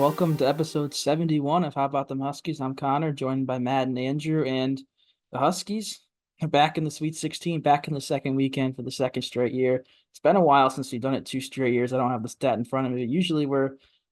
welcome to episode 71 of How About Them Huskies. I'm Connor, joined by Matt and Andrew, and the Huskies are back in the Sweet 16, back in the second weekend for the second straight year. It's been a while since we've done it two straight years. I don't have the stat in front of me. Usually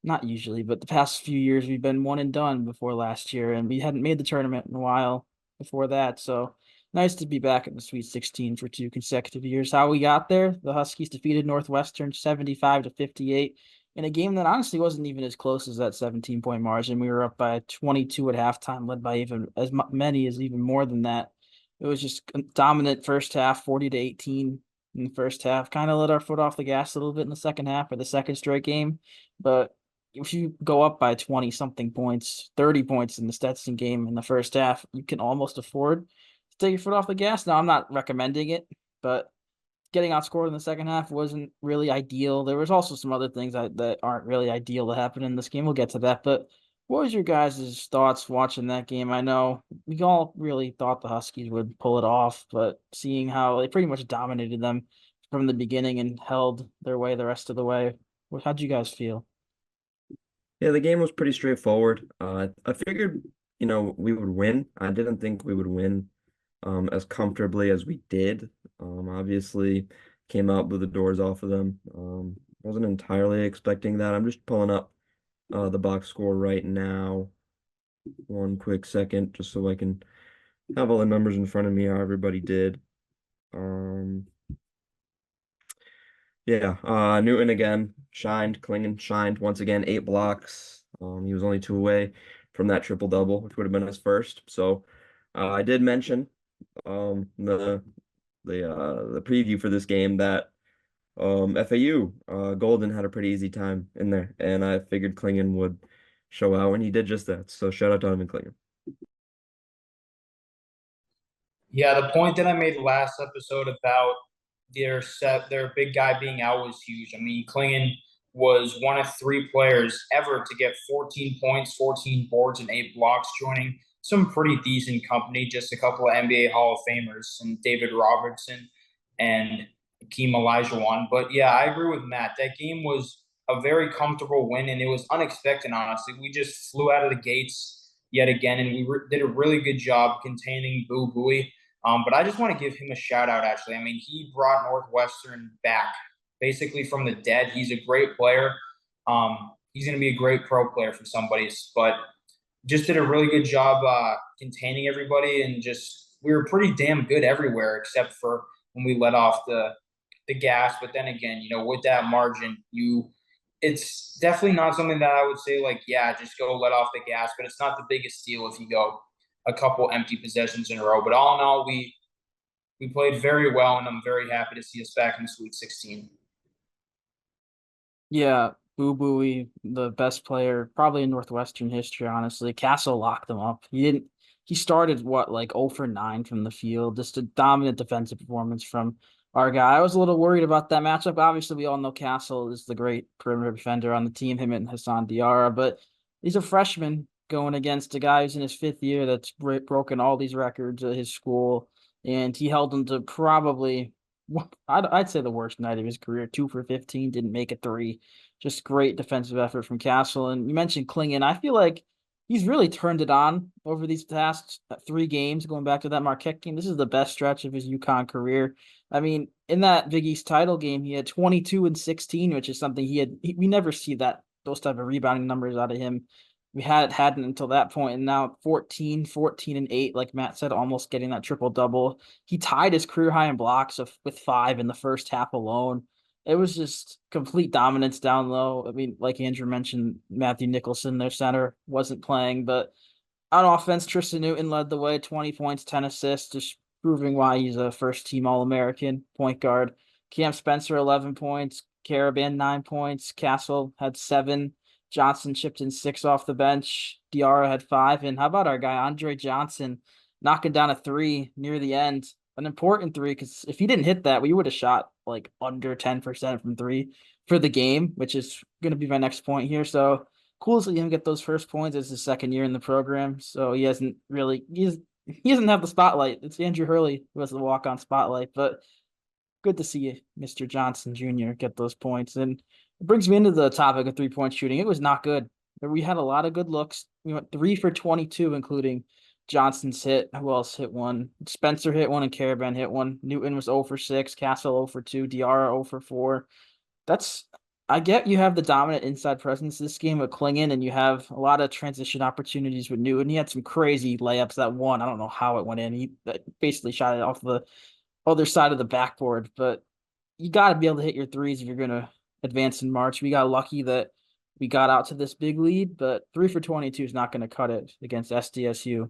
not usually, but the past few years we've been one and done before last year, and we hadn't made the tournament in a while before that. So nice to be back in the Sweet 16 for two consecutive years. How we got there, the Huskies defeated Northwestern 75-58 in a game that honestly wasn't even as close as that 17-point margin. We were up by 22 at halftime, led by even as many as even more than that. It was just a dominant first half, 40-18 in the first half. Kind of let our foot off the gas a little bit in the second half for the second straight game. But if you go up by 20 something points, 30 points in the Stetson game in the first half, you can almost afford to take your foot off the gas. Now, I'm not recommending it, but getting outscored in the second half wasn't really ideal. There was also some other things that aren't really ideal to happen in this game. We'll get to that. But what was your guys' thoughts watching that game? I know we all really thought the Huskies would pull it off, but seeing how they pretty much dominated them from the beginning and held their way the rest of the way, how'd you guys feel? Yeah, the game was pretty straightforward. I figured, we would win. I didn't think we would win as comfortably as we did. Obviously, came out, blew the doors off of them. Wasn't entirely expecting that. I'm just pulling up the box score right now. One quick second, just so I can have all the numbers in front of me, how everybody did. Um, yeah, Newton again shined, Klingon shined once again, 8 blocks. He was only two away from that triple double, which would have been his first. So I did mention the preview for this game that FAU Golden had a pretty easy time in there, and I figured Klingon would show out, and he did just that. So shout out to him and Klingon. Yeah, the point that I made last episode about their big guy being out was huge. I mean, Klingon was one of three players ever to get 14 points, 14 boards, and 8 blocks, joining some pretty decent company. Just a couple of NBA Hall of Famers and David Robertson and Hakeem Olajuwon. But yeah, I agree with Matt. That game was a very comfortable win, and it was unexpected. Honestly, we just flew out of the gates yet again, and did a really good job containing Boo Buie. But I just want to give him a shout out, actually. I mean, he brought Northwestern back basically from the dead. He's a great player. He's going to be a great pro player for somebody, but just did a really good job containing everybody. And just we were pretty damn good everywhere except for when we let off the gas. But then again, with that margin, it's definitely not something that I would say, like, yeah, just go let off the gas. But it's not the biggest deal if you go a couple empty possessions in a row. But all in all, we played very well, and I'm very happy to see us back in the Sweet 16. Yeah, Boo Buie, the best player probably in Northwestern history, honestly. Castle locked him up. He started what, like 0 for 9 from the field. Just a dominant defensive performance from our guy. I was a little worried about that matchup. Obviously, we all know Castle is the great perimeter defender on the team, him and Hassan Diarra, but he's a freshman going against a guy who's in his fifth year that's broken all these records at his school, and he held him to probably I'd say the worst night of his career. 2 for 15, didn't make a three. Just great defensive effort from Castle. And you mentioned Klingon. I feel like he's really turned it on over these past three games, going back to that Marquette game. This is the best stretch of his UConn career. I mean, in that Big East title game, he had 22 and 16, which is something we never see those type of rebounding numbers out of him. We hadn't until that point, and now 14 and 8, like Matt said, almost getting that triple double. He tied his career high in blocks with 5 in the first half alone. It was just complete dominance down low. I mean, like Andrew mentioned, Matthew Nicholson, their center, wasn't playing, but on offense, Tristan Newton led the way, 20 points, 10 assists, just proving why he's a first team All-American point guard. Cam Spencer, 11 points, Caravan, 9 points, Castle had 7. Johnson chipped in 6 off the bench. Diarra had 5. And how about our guy, Andre Johnson, knocking down a 3 near the end? An important 3, because if he didn't hit that, we would have shot like under 10% from 3 for the game, which is going to be my next point here. So cool to see him get those first points. It's his second year in the program. So he doesn't have the spotlight. It's Andrew Hurley who has the walk-on spotlight, but good to see you, Mr. Johnson Jr., get those points. And it brings me into the topic of three-point shooting. It was not good We had a lot of good looks. We went 3 for 22, including Johnson's hit. Who else hit one? Spencer hit one and Caravan hit one. Newton was 0 for 6, Castle 0 for 2, Diarra 0 for 4. That's I get you have the dominant inside presence this game with Klingon, and you have a lot of transition opportunities with Newton. He had some crazy layups that one. I don't know how it went in. He basically shot it off the other side of the backboard, but you got to be able to hit your threes if you're going to advance in March. We got lucky that we got out to this big lead, but 3 for 22 is not going to cut it against SDSU.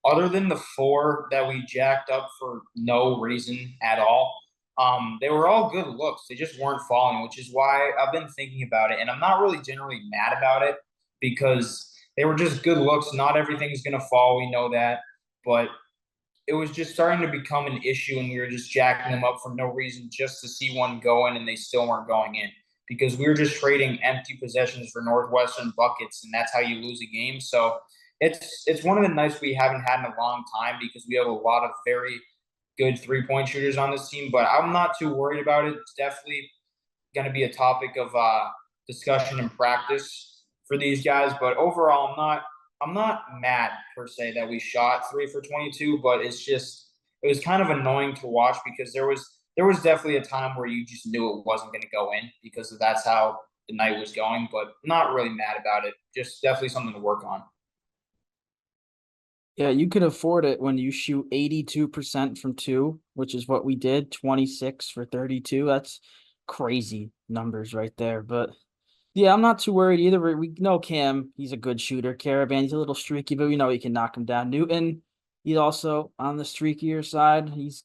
Other than the four that we jacked up for no reason at all, they were all good looks. They just weren't falling, which is why I've been thinking about it. And I'm not really generally mad about it because they were just good looks. Not everything's going to fall. We know that. But it was just starting to become an issue, and we were just jacking them up for no reason just to see one go in, and they still weren't going in because we were just trading empty possessions for Northwestern buckets, and that's how you lose a game. So it's one of the nights we haven't had in a long time because we have a lot of very good 3-point shooters on this team. But I'm not too worried about it. It's definitely going to be a topic of discussion and practice for these guys. But overall, I'm not mad per se that we shot 3 for 22, but it was kind of annoying to watch because there was definitely a time where you just knew it wasn't going to go in because that's how the night was going. But not really mad about it. Just definitely something to work on. Yeah, you could afford it when you shoot 82% from two, which is what we did, 26 for 32. That's crazy numbers right there. But yeah, I'm not too worried either. We know Cam, he's a good shooter. Caravan, he's a little streaky, but we know he can knock him down. Newton, he's also on the streakier side. He's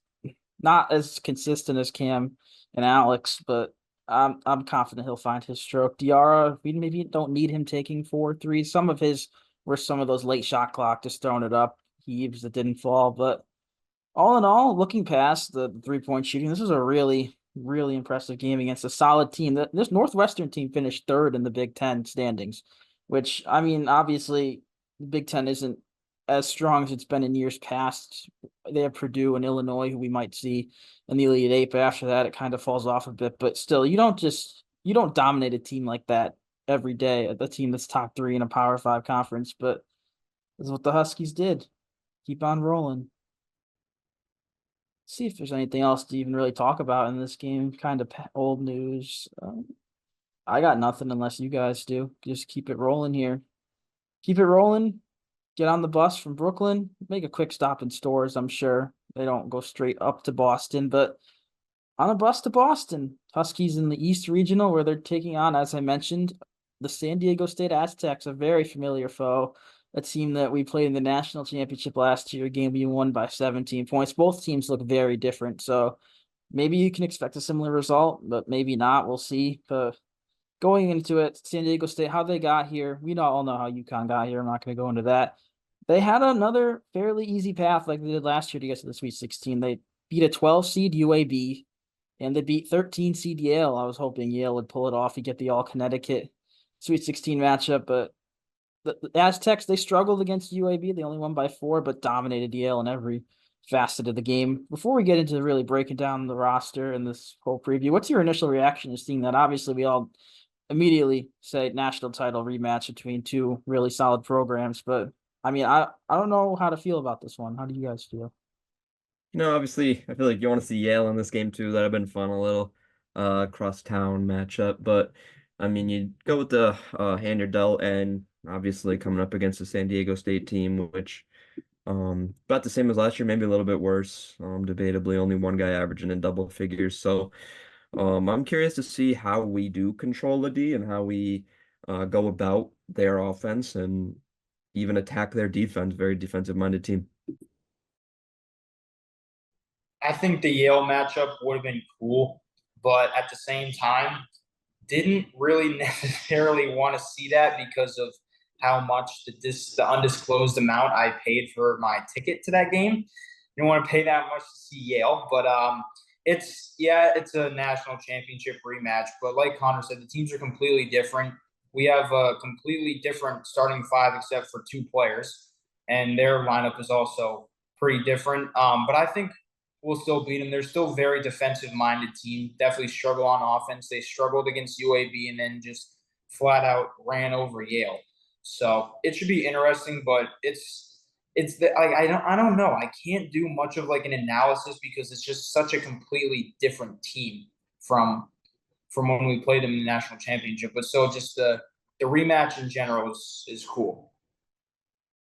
not as consistent as Cam and Alex, but I'm confident he'll find his stroke. Diarra, we maybe don't need him taking 4 threes. Some of his were some of those late shot clock, just throwing it up, heaves that didn't fall. But all in all, looking past the 3-point shooting, this was a really, really impressive game against a solid team. This Northwestern team finished third in the Big Ten standings, which, I mean, obviously, the Big Ten isn't as strong as it's been in years past. They have Purdue and Illinois, who we might see in the Elite Eight, but after that, it kind of falls off a bit. But still, you don't dominate a team like that every day, a team that's top three in a Power Five conference. But this is what the Huskies did. Keep on rolling. See if there's anything else to even really talk about in this game. Kind of old news. I got nothing unless you guys do. Just keep it rolling here. Keep it rolling. Get on the bus from Brooklyn. Make a quick stop in stores. I'm sure they don't go straight up to Boston, but on a bus to Boston. Huskies in the East Regional, where they're taking on, as I mentioned, the San Diego State Aztecs, a very familiar foe, a team that we played in the national championship last year, a game we won by 17 points. Both teams look very different, so maybe you can expect a similar result, but maybe not. We'll see. But going into it, San Diego State, how they got here, we all know how UConn got here. I'm not going to go into that. They had another fairly easy path like they did last year to get to the Sweet 16. They beat a 12 seed UAB, and they beat 13 seed Yale. I was hoping Yale would pull it off and get the all Connecticut Sweet 16 matchup, but the Aztecs, they struggled against UAB. They only won by 4, but dominated Yale in every facet of the game. Before we get into really breaking down the roster and this whole preview, what's your initial reaction to seeing that? Obviously, we all immediately say national title rematch between two really solid programs, but I mean, I don't know how to feel about this one. How do you guys feel? Obviously, I feel like you want to see Yale in this game too. That'd have been fun, a little cross town matchup. But I mean, you go with the hand you're dealt, and obviously coming up against the San Diego State team, which about the same as last year, maybe a little bit worse. Debatably, only one guy averaging in double figures. So I'm curious to see how we do control the D and how we go about their offense and even attack their defense. Very defensive minded team. I think the Yale matchup would have been cool, but at the same time, didn't really necessarily want to see that because of how much the undisclosed amount I paid for my ticket to that game. You don't want to pay that much to see Yale, but it's a national championship rematch. But like Connor said, the teams are completely different. We have a completely different starting five except for two players, and their lineup is also pretty different. But I think we'll still beat them. They're still very defensive minded team. Definitely struggle on offense. They struggled against UAB and then just flat out ran over Yale. So it should be interesting, but I don't know. I can't do much of like an analysis because it's just such a completely different team from when we played them in the national championship. But so just the rematch in general is cool.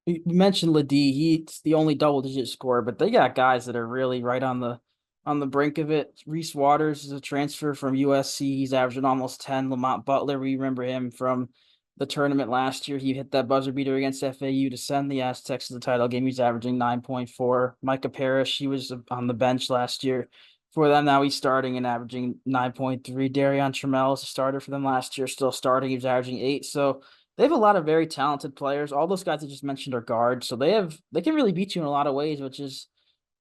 You mentioned Ledee. He's the only double-digit scorer, but they got guys that are really right on the brink of it. Reese Waters is a transfer from USC. He's averaging almost 10. Lamont Butler, we remember him from the tournament last year. He hit that buzzer beater against FAU to send the Aztecs to the title game. He's averaging 9.4. Micah Parrish, he was on the bench last year for them. Now he's starting and averaging 9.3. Darion Trammell is a starter for them last year, still starting. He's averaging 8. So they have a lot of very talented players. All those guys I just mentioned are guards, so they can really beat you in a lot of ways, which is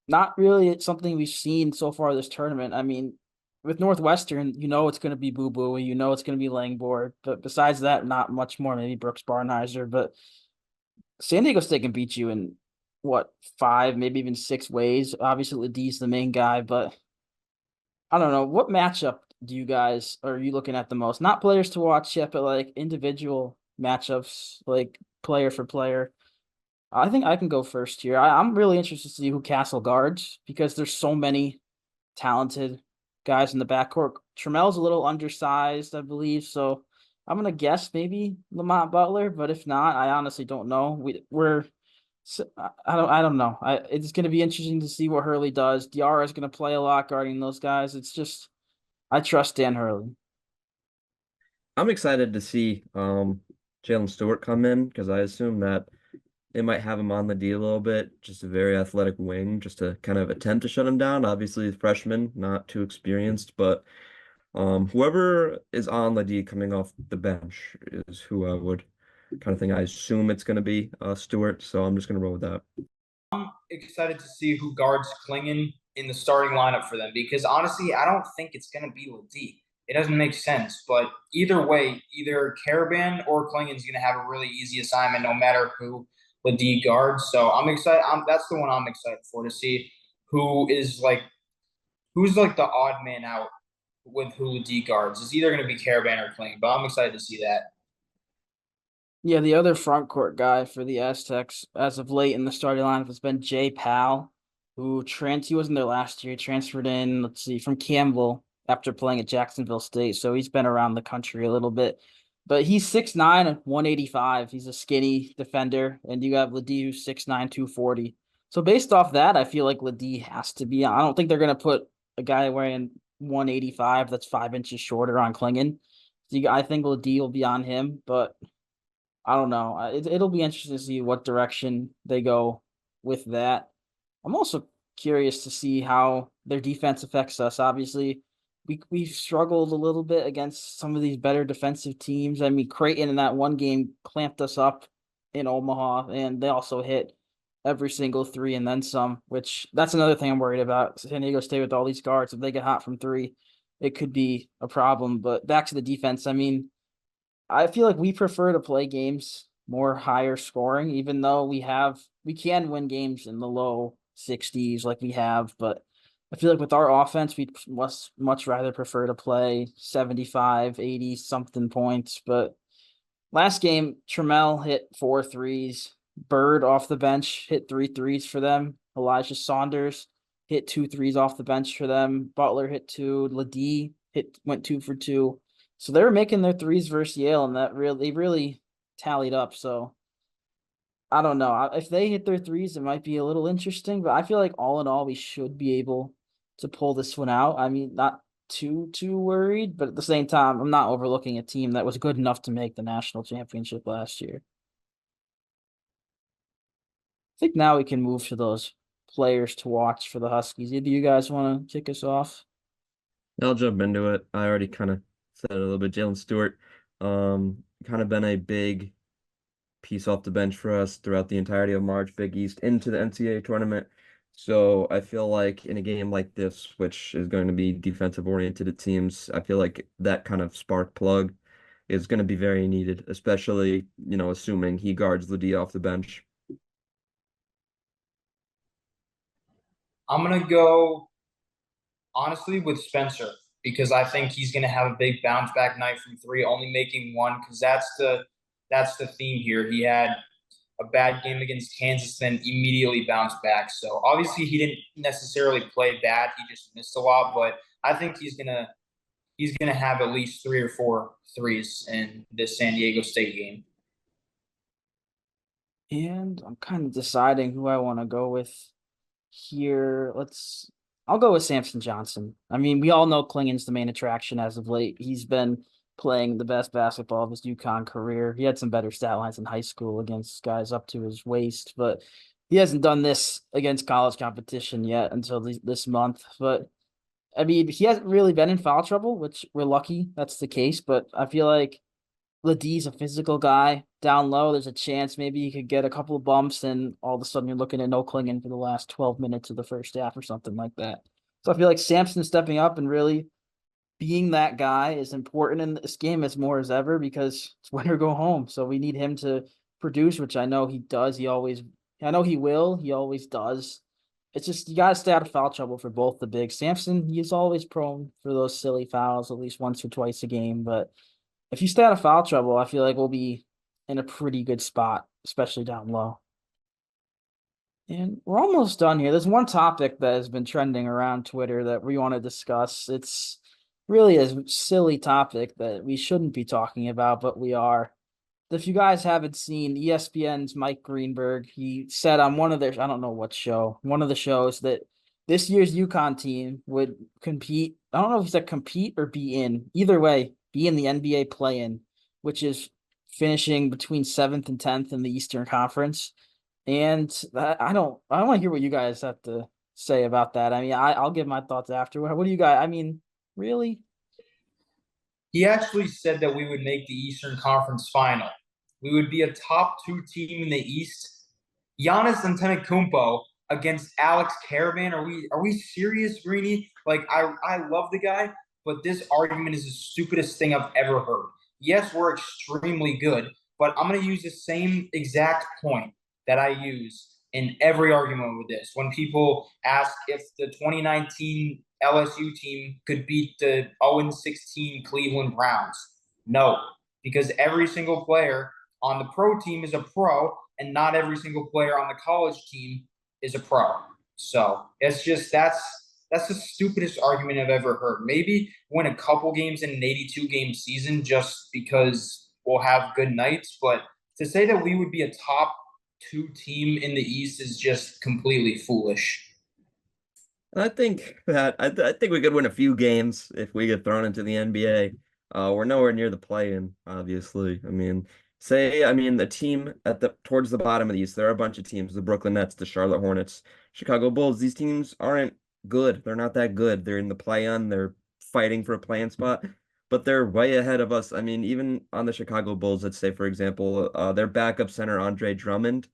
not really something we've seen so far this tournament. I mean, with Northwestern, you know it's going to be Boo Boo, you know it's going to be Langborg, but besides that, not much more. Maybe Brooks Barnheiser, but San Diego State can beat you in what 5, maybe even 6 ways. Obviously, Ledee's the main guy, but I don't know what matchup do you guys are you looking at the most? Not players to watch yet, but like individual matchups, like player for player. I think I can go first here. I'm really interested to see who Castle guards because there's so many talented guys in the backcourt. Tramel's a little undersized, I believe, so I'm gonna guess maybe Lamont Butler, but if not, I honestly don't know. We're I don't know. It's gonna be interesting to see what Hurley does. Diarra is gonna play a lot guarding those guys. It's just I trust Dan Hurley. I'm excited to see Jalen Stewart come in because I assume that they might have him on the D a little bit, just a very athletic wing, just to kind of attempt to shut him down. Obviously, the freshman, not too experienced, but whoever is on the D coming off the bench is who I would kind of think. I assume it's going to be Stewart, so I'm just going to roll with that. Excited to see who guards Klingon in the starting lineup for them because honestly, I don't think it's going to be Ledee. It doesn't make sense. But either way, either Caravan or Klingon's going to have a really easy assignment no matter who Ledee guards. So I'm excited. That's the one I'm excited for to see who is like who's like the odd man out with who Ledee guards. It's either going to be Caravan or Klingon, but I'm excited to see that. Yeah, the other front court guy for the Aztecs as of late in the starting lineup has been Jay Powell, he wasn't there last year. He transferred in, let's see, from Campbell after playing at Jacksonville State. So he's been around the country a little bit. But he's 6'9" and 185. He's a skinny defender. And you have Ledee who's 6'9", 240. So based off that, I feel like Ledee has to be on. I don't think they're gonna put a guy wearing 185 that's 5 inches shorter on Klingon. I think Ledee will be on him, but I don't know. It'll be interesting to see what direction they go with that. I'm also curious to see how their defense affects us. Obviously, we've struggled a little bit against some of these better defensive teams. I mean, Creighton in that one game clamped us up in Omaha, and they also hit every single three and then some, which that's another thing I'm worried about. San Diego State with all these guards, if they get hot from three, it could be a problem. But back to the defense, I mean, I feel like we prefer to play games more higher scoring, even though we can win games in the low 60s like we have, but I feel like with our offense, we'd much rather prefer to play 75, 80 something points. But last game, Trammell hit 4 threes. Bird off the bench hit 3 threes for them. Elijah Saunders hit 2 threes off the bench for them. Butler hit two. Ledee went 2 for 2. So they were making their threes versus Yale, and they really tallied up. So I don't know if they hit their threes, it might be a little interesting. But I feel like all in all, we should be able to pull this one out. I mean, not too worried, but at the same time, I'm not overlooking a team that was good enough to make the national championship last year. I think now we can move to those players to watch for the Huskies. Do you guys want to kick us off? I'll jump into it. I already kind of said it a little bit. Jalen Stewart, kind of been a big piece off the bench for us throughout the entirety of March, Big East into the NCAA tournament. So I feel like in a game like this, which is going to be defensive oriented, it seems, I feel like that kind of spark plug is going to be very needed, especially, assuming he guards Ledee off the bench. I'm gonna go honestly with Spencer. because I think he's going to have a big bounce back night from three, only making one because that's the theme here. He had a bad game against Kansas, then immediately bounced back. So obviously he didn't necessarily play bad; he just missed a lot. But I think he's gonna have at least three or four threes in this San Diego State game. And I'm kind of deciding who I want to go with here. I'll go with Samson Johnson. I mean, we all know Klingon's the main attraction as of late. He's been playing the best basketball of his UConn career. He had some better stat lines in high school against guys up to his waist, but he hasn't done this against college competition yet until this month. But I mean, he hasn't really been in foul trouble, which we're lucky that's the case. But I feel like Ladie's a physical guy down low. There's a chance maybe he could get a couple of bumps, and all of a sudden you're looking at no Klingon for the last 12 minutes of the first half or something like that. So I feel like Sampson stepping up and really being that guy is important in this game as more as ever because it's win or go home. So we need him to produce, which I know he does. I know he will. He always does. It's just you got to stay out of foul trouble for both the bigs. Sampson, he's always prone for those silly fouls at least once or twice a game, but if you stay out of foul trouble, I feel like we'll be in a pretty good spot, especially down low. And we're almost done here. There's one topic that has been trending around Twitter that we want to discuss. It's really a silly topic that we shouldn't be talking about, but we are. If you guys haven't seen ESPN's Mike Greenberg, he said on one of their, I don't know what show, one of the shows that this year's UConn team would compete. I don't know if he said compete or be in. Either way, be in the NBA play-in, which is finishing between 7th and 10th in the Eastern Conference. And I want to hear what you guys have to say about that. I mean, I'll give my thoughts after. What do you guys, I mean, really? He actually said that we would make the Eastern Conference final. We would be a top two team in the East. Giannis Antetokounmpo against Alex Caravan. Are we serious, Greeny? Like I love the guy, but this argument is the stupidest thing I've ever heard. Yes, we're extremely good, but I'm gonna use the same exact point that I use in every argument with this. When people ask if the 2019 LSU team could beat the 0-16 Cleveland Browns, no, because every single player on the pro team is a pro, and not every single player on the college team is a pro. So it's just that's the stupidest argument I've ever heard. Maybe win a couple games in an 82 game season just because we'll have good nights, but to say that we would be a top two team in the East is just completely foolish. I think we could win a few games if we get thrown into the NBA. We're nowhere near the play-in, obviously. I mean the team at the towards the bottom of the East, there are a bunch of teams, the Brooklyn Nets, the Charlotte Hornets, Chicago Bulls. These teams aren't good. They're not that good. They're in the play-in, they're fighting for a play-in spot, but they're way ahead of us. I mean, even on the Chicago Bulls, let's say for example, their backup center Andre Drummond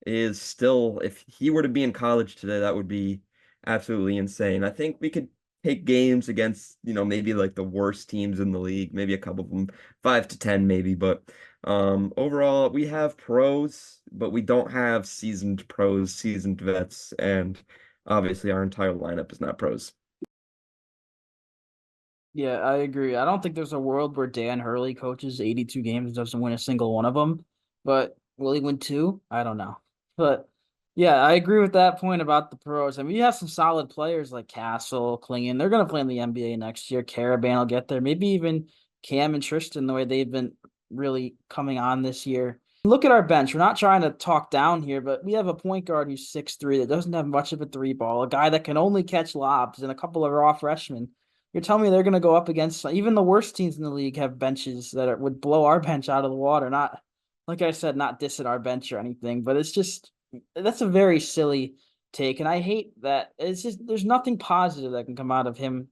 is still, if he were to be in college today, that would be absolutely insane. I think we could take games against, maybe like the worst teams in the league, maybe a couple of them, 5 to 10 maybe, but overall we have pros, but we don't have seasoned pros, seasoned vets, and obviously our entire lineup is not pros. Yeah, I agree. I don't think there's a world where Dan Hurley coaches 82 games and doesn't win a single one of them. But will he win two? I don't know. But yeah, I agree with that point about the pros. I mean, you have some solid players like Castle, Klingon. They're going to play in the NBA next year. Caravan will get there. Maybe even Cam and Tristan, the way they've been really coming on this year. Look at our bench. We're not trying to talk down here, but we have a point guard who's 6'3" that doesn't have much of a three ball, a guy that can only catch lobs, and a couple of raw freshmen. You're telling me they're going to go up against even the worst teams in the league have benches would blow our bench out of the water. Not, like I said, not dissing our bench or anything, but it's just that's a very silly take, and I hate that. It's just there's nothing positive that can come out of him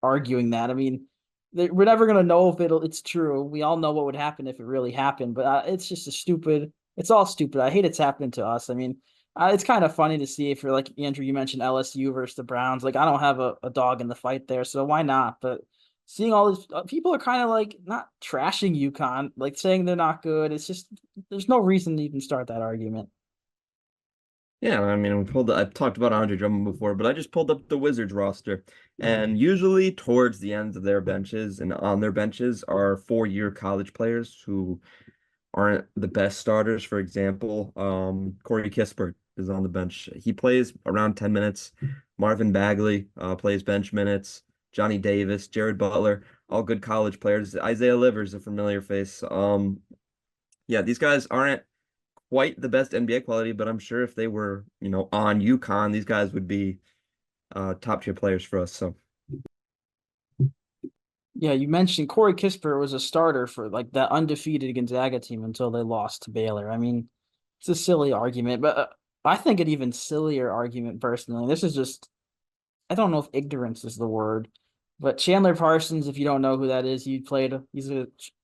arguing that. I mean, we're never gonna know if it's true. We all know what would happen if it really happened, but it's just a stupid. It's all stupid. I hate it's happening to us. I mean, it's kind of funny to see if you're like Andrew, you mentioned LSU versus the Browns. Like, I don't have a dog in the fight there, so why not? But seeing all these people are kind of like not trashing UConn, like saying they're not good. It's just there's no reason to even start that argument. Yeah, I mean, I've talked about Andre Drummond before, but I just pulled up the Wizards roster. And usually towards the ends of their benches and on their benches are 4-year college players who aren't the best starters. For example, Corey Kispert is on the bench. He plays around 10 minutes. Marvin Bagley plays bench minutes. Johnny Davis, Jared Butler, all good college players. Isaiah Livers, a familiar face. Yeah, these guys aren't quite the best NBA quality, but I'm sure if they were, on UConn, these guys would be top tier players for us. So Yeah, you mentioned Corey Kispert was a starter for like that undefeated Gonzaga team until they lost to Baylor. I mean, it's a silly argument, but I think an even sillier argument personally. This is just I don't know if ignorance is the word, but Chandler Parsons, if you don't know who that is, he's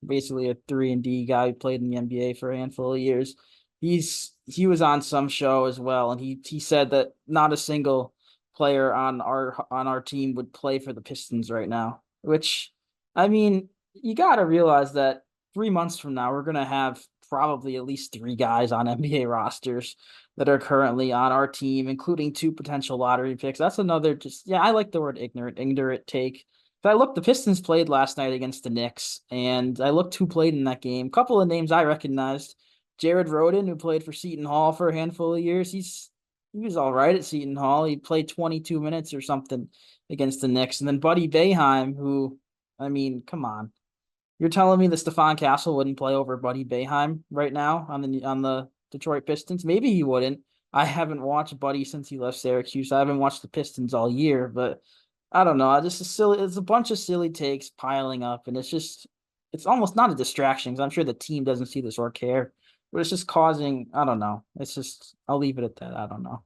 basically a 3-and-D guy who played in the NBA for a handful of years. He was on some show as well, and he said that not a single player on our team would play for the Pistons right now, which I mean, you got to realize that 3 months from now we're gonna have probably at least three guys on NBA rosters that are currently on our team, including two potential lottery picks. That's another I like the word ignorant take. But I looked, the Pistons played last night against the Knicks, and I looked who played in that game. A couple of names I recognized. Jared Rhoden, who played for Seton Hall for a handful of years. He was all right at Seton Hall. He played 22 minutes or something against the Knicks. And then Buddy Boeheim, who, I mean, come on. You're telling me that Stephon Castle wouldn't play over Buddy Boeheim right now on the Detroit Pistons? Maybe he wouldn't. I haven't watched Buddy since he left Syracuse. I haven't watched the Pistons all year, but I don't know. I just it's a bunch of silly takes piling up, and it's almost not a distraction because I'm sure the team doesn't see this or care, but it's just causing. I don't know. I'll leave it at that. I don't know.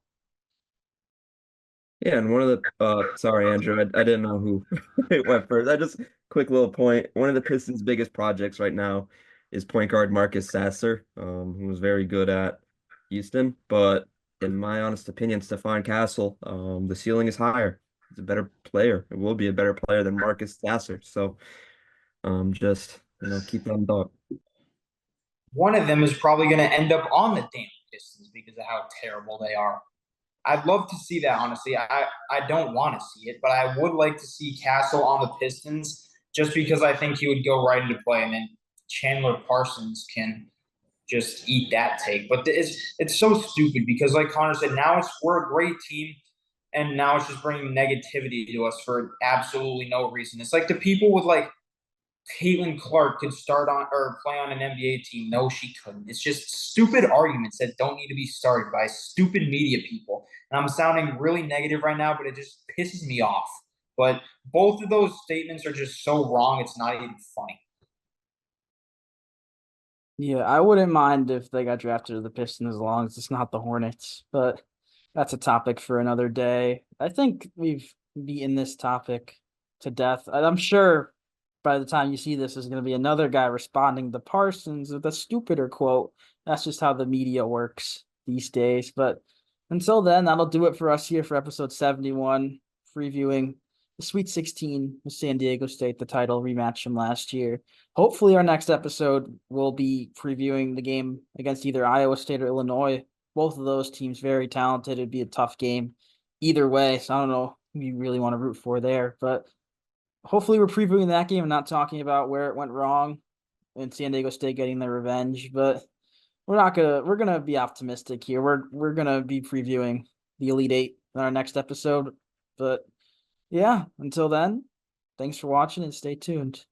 yeah, and one of the sorry, Andrew, I didn't know who it went first. I just quick little point. One of the Pistons' biggest projects right now is point guard Marcus Sasser, who was very good at Houston. But in my honest opinion, Stephon Castle, the ceiling is higher. He's a better player. It will be a better player than Marcus Sasser. So just keep that in thought. One of them is probably going to end up on the damn Pistons because of how terrible they are. I'd love to see that, honestly. I don't want to see it, but I would like to see Castle on the Pistons just because I think he would go right into play, and then Chandler Parsons can just eat that take. But it's so stupid because, like Connor said, now we're a great team, and now it's just bringing negativity to us for absolutely no reason. It's like the people with like Caitlin Clark could start on or play on an NBA team. No, she couldn't. It's just stupid arguments that don't need to be started by stupid media people. And I'm sounding really negative right now, but it just pisses me off. But both of those statements are just so wrong, it's not even funny. Yeah, I wouldn't mind if they got drafted to the Pistons as long as it's not the Hornets, but that's a topic for another day. I think we've beaten this topic to death. I'm sure by the time you see this, there's going to be another guy responding to Parsons with a stupider quote. That's just how the media works these days. But until then, that'll do it for us here for episode 71, previewing the Sweet 16 with San Diego State, the title rematch from last year. Hopefully, our next episode will be previewing the game against either Iowa State or Illinois. Both of those teams very talented. It'd be a tough game either way. So I don't know who you really want to root for there, but hopefully we're previewing that game and not talking about where it went wrong and San Diego State getting their revenge. But we're gonna be optimistic here. We're gonna be previewing the Elite Eight in our next episode. But yeah, until then, thanks for watching and stay tuned.